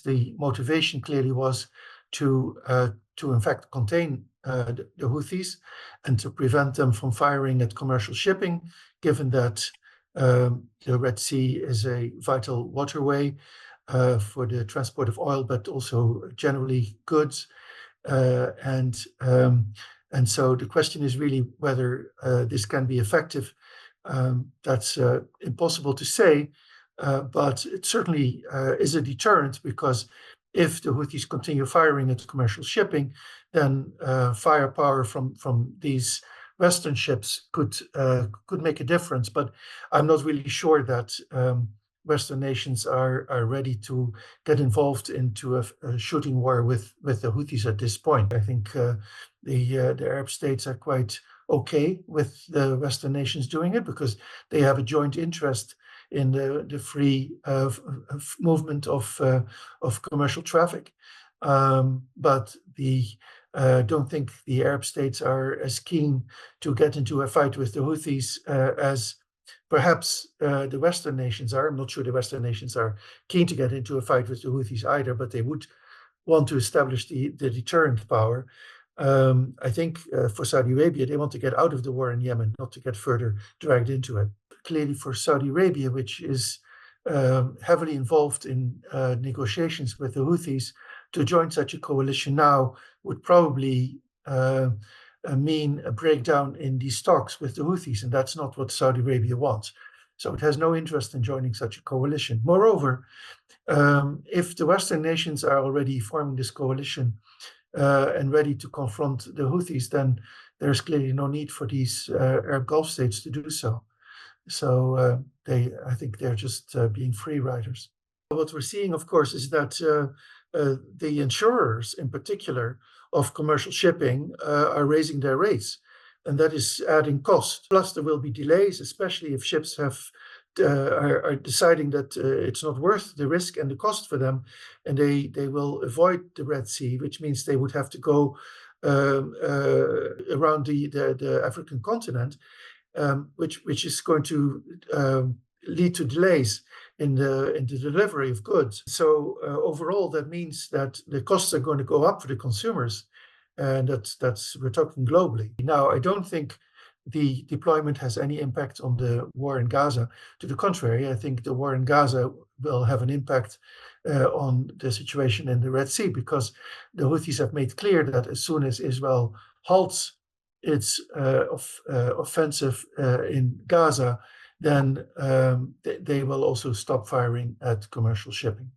the motivation clearly was to in fact contain the Houthis and to prevent them from firing at commercial shipping, given that the Red Sea is a vital waterway for the transport of oil, but also generally goods. And so the question is really whether this can be effective. That's impossible to say, but it certainly is a deterrent, because if the Houthis continue firing at commercial shipping, then firepower from these Western ships could make a difference. But I'm not really sure that Western nations are ready to get involved into a shooting war with the Houthis at this point. I think the Arab states are quite okay with the Western nations doing it, because they have a joint interest in the free movement of commercial traffic. But don't think the Arab states are as keen to get into a fight with the Houthis as perhaps the Western nations are. I'm not sure the Western nations are keen to get into a fight with the Houthis either, but they would want to establish the deterrent power. I think for Saudi Arabia, they want to get out of the war in Yemen, not to get further dragged into it. Clearly for Saudi Arabia, which is heavily involved in negotiations with the Houthis, to join such a coalition now would probably mean a breakdown in these talks with the Houthis, and that's not what Saudi Arabia wants. So it has no interest in joining such a coalition. Moreover, if the Western nations are already forming this coalition and ready to confront the Houthis, then there's clearly no need for these Arab Gulf states to do so. So I think they're just being free riders. What we're seeing, of course, is that the insurers, in particular, of commercial shipping are raising their rates, and that is adding cost. Plus, there will be delays, especially if ships are deciding that it's not worth the risk and the cost for them, and they will avoid the Red Sea, which means they would have to go around the African continent, which is going to lead to delays in the delivery of goods. So overall, that means that the costs are going to go up for the consumers, and that's we're talking globally. Now, I don't think the deployment has any impact on the war in Gaza. To the contrary, I think the war in Gaza will have an impact on the situation in the Red Sea, because the Houthis have made clear that as soon as Israel halts its offensive in Gaza, then they will also stop firing at commercial shipping.